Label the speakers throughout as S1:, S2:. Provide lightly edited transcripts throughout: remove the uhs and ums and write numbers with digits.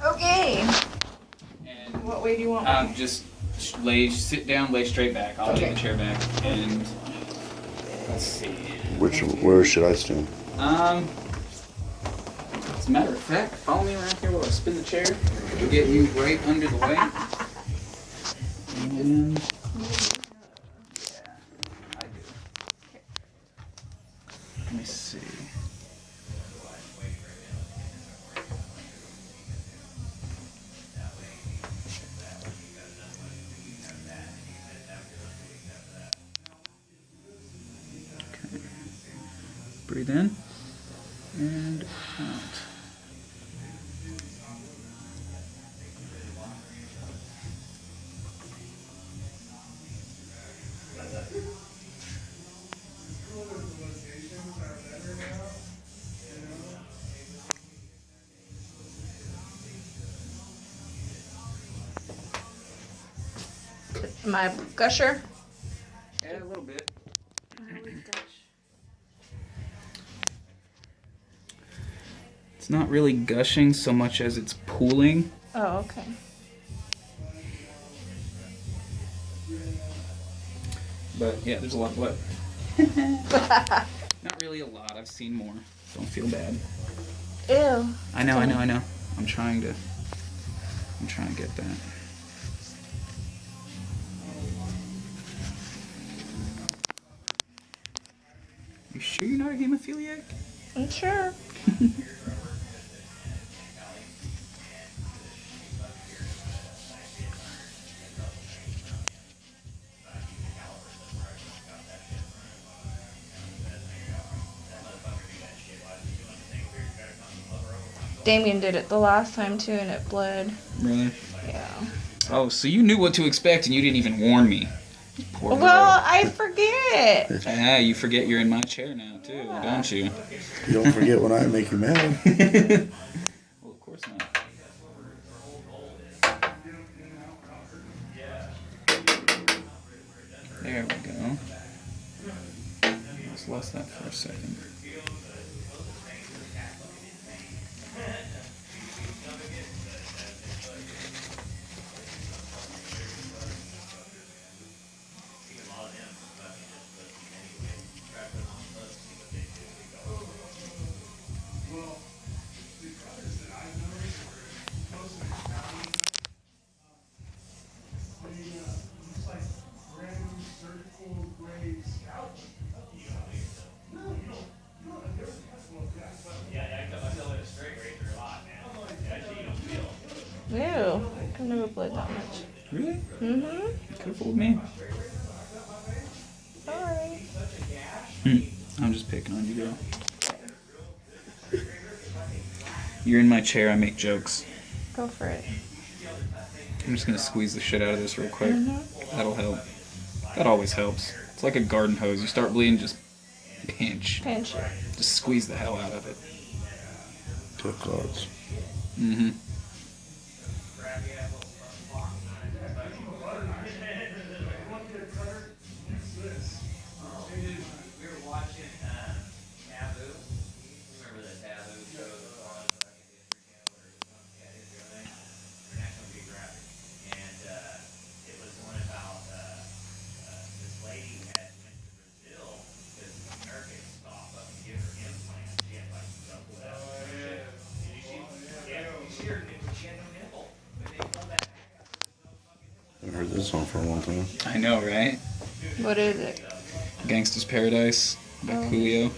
S1: Okay.
S2: And
S1: What way do you want?
S2: just sit down, lay straight back. I'll lay the chair back, and let's see.
S3: Where should I stand?
S2: As a matter of fact, follow me around here while I spin the chair. We'll get you right under the way. And yeah, I do. Let me see. Okay. Breathe in and out.
S1: Am I a gusher?
S2: Yeah, a little bit. It's not really gushing so much as it's pooling.
S1: Oh, okay.
S2: But yeah, there's a lot of blood. Not really a lot. I've seen more. Don't feel bad.
S1: Ew.
S2: I know. I'm trying to get that. You sure you're not a hemophiliac?
S1: I'm sure. Damien did it the last time too, and it bled.
S2: Really?
S1: Yeah.
S2: Oh, so you knew what to expect and you didn't even warn me. Poor girl.
S1: Well, I forget.
S2: Ah, you forget you're in my chair now too, don't you?
S3: You don't forget when I make you mad.
S2: Well, of course not. There we go. Just lost that for a second.
S1: Ew. I've never bled that much.
S2: Really?
S1: Mm-hmm.
S2: Could have fooled me.
S1: Sorry.
S2: I'm just picking on you, girl. You're in my chair, I make jokes.
S1: Go for it.
S2: I'm just gonna squeeze the shit out of this real quick. That'll help. That always helps. It's like a garden hose. You start bleeding, just pinch.
S1: Pinch it.
S2: Just squeeze the hell out of it.
S3: Took cards.
S2: Mm-hmm.
S3: I've heard this song for a long time.
S2: I know, right?
S1: What is it?
S2: Gangsta's Paradise by Coolio.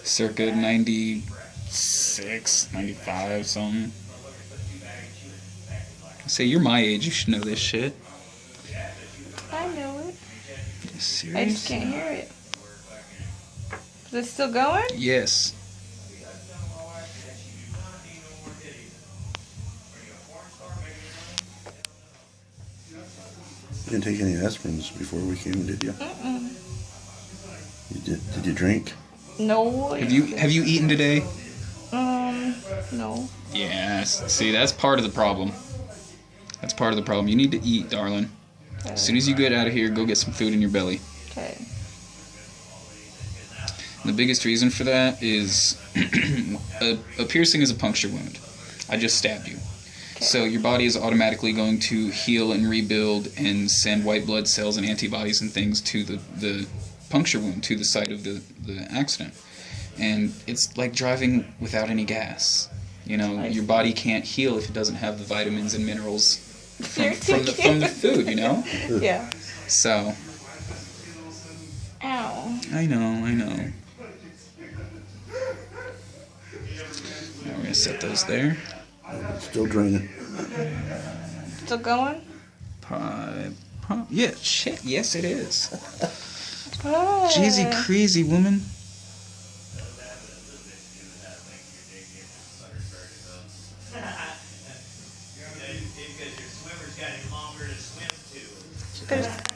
S2: Circa 96, 95, something. Say, you're my age, you should know this shit.
S1: I know it.
S2: You serious?
S1: I just can't hear it. Is it still going?
S2: Yes.
S3: You didn't take any aspirins before we came, did you?
S1: Mm-mm.
S3: You did you drink?
S1: No.
S2: Have you eaten today?
S1: No.
S2: Yes. See, that's part of the problem. That's part of the problem. You need to eat, darling.
S1: Okay.
S2: As soon as you get out of here, go get some food in your belly.
S1: Okay.
S2: The biggest reason for that is a piercing is a puncture wound. I just stabbed you. So your body is automatically going to heal and rebuild and send white blood cells and antibodies and things to the puncture wound, to the site of the accident. And it's like driving without any gas. You know, your body can't heal if it doesn't have the vitamins and minerals from the food, you know?
S1: Yeah.
S2: So.
S1: Ow.
S2: I know. Now we're going to set those there.
S3: Still draining.
S1: Still going?
S2: Yeah, shit, yes it is.
S1: Oh.
S2: Jeezy crazy woman.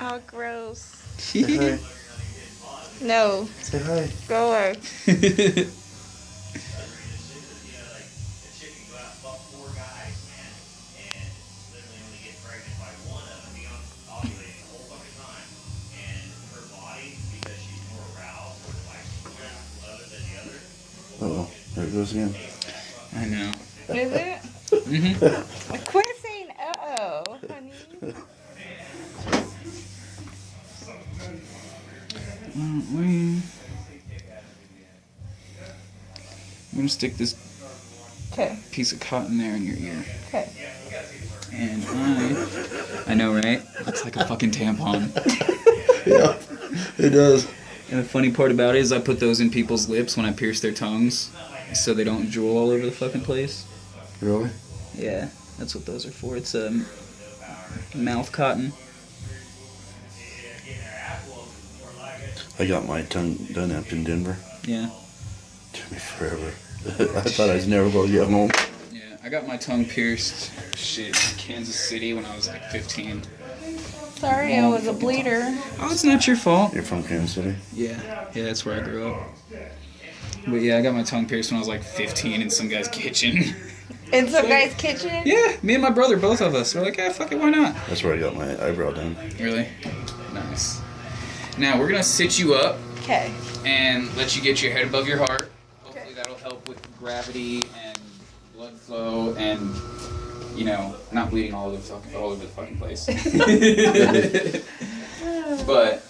S1: Oh, gross.
S3: Say hi.
S1: No.
S3: Say hi.
S1: Go away.
S3: Uh-oh. There it goes again.
S2: I know.
S1: Is it?
S2: Mm-hmm.
S1: Quit saying uh-oh, honey.
S2: I'm going to stick this piece of cotton there in your ear.
S1: Okay.
S2: And I know, right? Looks like a fucking tampon.
S3: Yeah, it does.
S2: And the funny part about it is I put those in people's lips when I pierce their tongues so they don't drool all over the fucking place.
S3: Really?
S2: Yeah, that's what those are for. It's mouth cotton.
S3: I got my tongue done up in Denver.
S2: Yeah.
S3: Took me forever. I thought I was never going to get home.
S2: Yeah, I got my tongue pierced, Kansas City when I was like 15.
S1: Sorry, I was a bleeder.
S2: Oh, it's not your fault.
S3: You're from Kansas City?
S2: Yeah, that's where I grew up. But yeah, I got my tongue pierced when I was like 15 in some guy's kitchen.
S1: In some guy's kitchen?
S2: Yeah, me and my brother, both of us. We're like, yeah, fuck it, why not?
S3: That's where I got my eyebrow done.
S2: Really? Nice. Now, we're going to sit you up.
S1: Okay.
S2: And let you get your head above your heart. Hopefully that'll help with gravity and blood flow and, you know, not bleeding all over the fucking place. But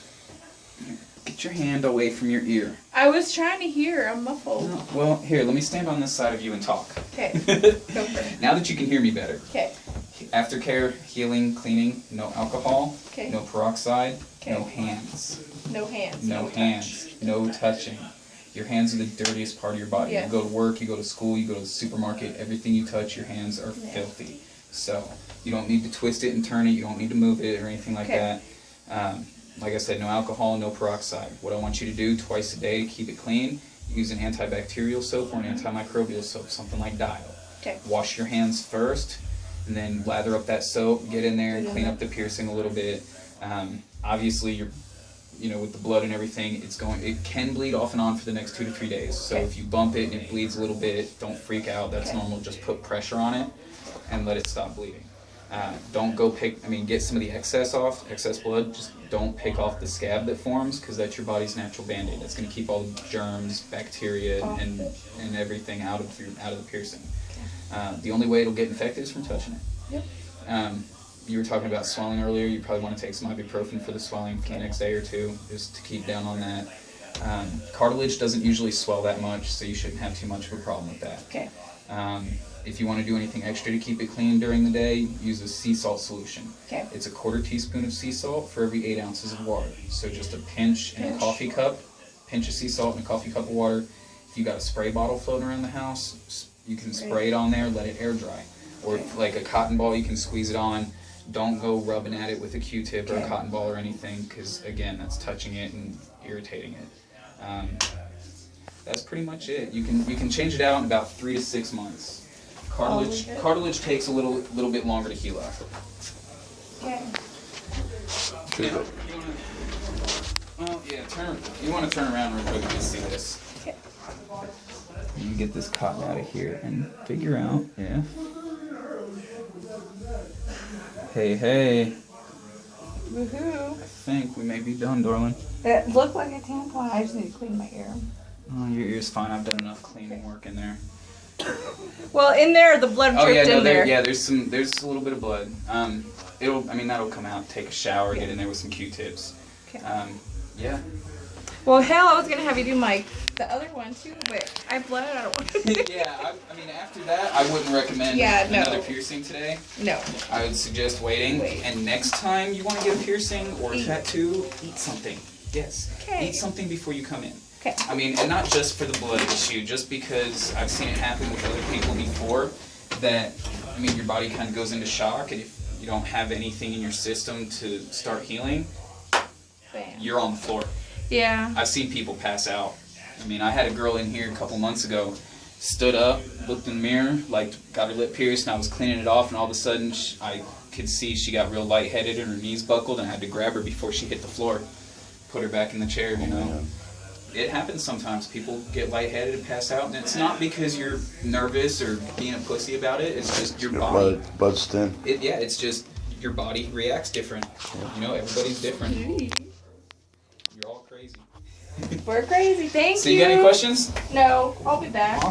S2: get your hand away from your ear.
S1: I was trying to hear. I'm muffled.
S2: No, well, here, let me stand on this side of you and talk.
S1: Okay. Go for it.
S2: Now that you can hear me better.
S1: Okay.
S2: Aftercare, healing, cleaning, no alcohol,
S1: Okay.
S2: no peroxide,
S1: Okay.
S2: no hands.
S1: No hands.
S2: No hands.
S1: touch.
S2: No touching. Your hands are the dirtiest part of your body.
S1: Yes.
S2: You go to work, you go to school, you go to the supermarket, everything you touch, your hands are filthy. So you don't need to twist it and turn it, you don't need to move it or anything like that. Like I said, no alcohol, no peroxide. What I want you to do twice a day to keep it clean, use an antibacterial soap or an antimicrobial soap, something like Dial.
S1: Okay.
S2: Wash your hands first, and then lather up that soap, get in there and clean up the piercing a little bit. Obviously, with the blood and everything, it can bleed off and on for the next 2 to 3 days. So if you bump it and it bleeds a little bit, don't freak out. That's normal. Just put pressure on it and let it stop bleeding. Don't go get some of the excess blood. Just don't pick off the scab that forms, because that's your body's natural band-aid. It's going to keep all the germs, bacteria, and everything out of the piercing. The only way it'll get infected is from touching it.
S1: Yep.
S2: You were talking about swelling earlier. You probably want to take some ibuprofen for the swelling for the next day or two, just to keep down on that. Cartilage doesn't usually swell that much, so you shouldn't have too much of a problem with that.
S1: Okay.
S2: If you want to do anything extra to keep it clean during the day, use a sea salt solution.
S1: Okay.
S2: It's a 1/4 teaspoon of sea salt for every 8 ounces of water. So just a pinch in a coffee cup, pinch of sea salt in a coffee cup of water. If you got a spray bottle floating around the house, you can spray it on there, let it air dry. Or if, like a cotton ball, you can squeeze it on. Don't go rubbing at it with a Q-tip or a cotton ball or anything, because again, that's touching it and irritating it. That's pretty much it. You can change it out in about 3 to 6 months. Cartilage takes a little bit longer to heal up.
S1: Okay.
S2: You want to turn around real quick and see this.
S1: Okay.
S2: You can get this cotton out of here and figure out. Yeah. Hey.
S1: Woohoo.
S2: I think we may be done, darling.
S1: It looked like a tampon. I just need to clean my ear.
S2: Oh, your ear's fine. I've done enough cleaning work in there.
S1: Well, in there, the blood
S2: Oh yeah,
S1: dripped
S2: no,
S1: in there.
S2: yeah. There's a little bit of blood. That'll come out. Take a shower, get in there with some Q-tips.
S1: Okay.
S2: Yeah.
S1: Well, hell, I was gonna have you do the other one too, but I bled. I don't want to.
S2: Yeah, I mean, after that, I wouldn't recommend another piercing today.
S1: No.
S2: I would suggest waiting.
S1: Wait.
S2: And next time you want to get a piercing or a tattoo, eat something. Yes.
S1: Okay.
S2: Eat something before you come in.
S1: Okay.
S2: I mean, and not just for the blood issue, just because I've seen it happen with other people before, that, I mean, your body kind of goes into shock, and if you don't have anything in your system to start healing,
S1: Bam.
S2: you're on the floor.
S1: Yeah.
S2: I've seen people pass out. I mean, I had a girl in here a couple months ago, stood up, looked in the mirror, got her lip pierced, and I was cleaning it off, and all of a sudden I could see she got real lightheaded and her knees buckled, and I had to grab her before she hit the floor, put her back in the chair, you know. It happens sometimes. People get lightheaded and pass out, and it's not because you're nervous or being a pussy about it. It's just your body.
S3: Blood's thin.
S2: It's just your body reacts different. You know, everybody's different. You're all crazy.
S1: We're crazy. Thank you.
S2: So you got any questions?
S1: No. I'll be back.
S2: Awesome.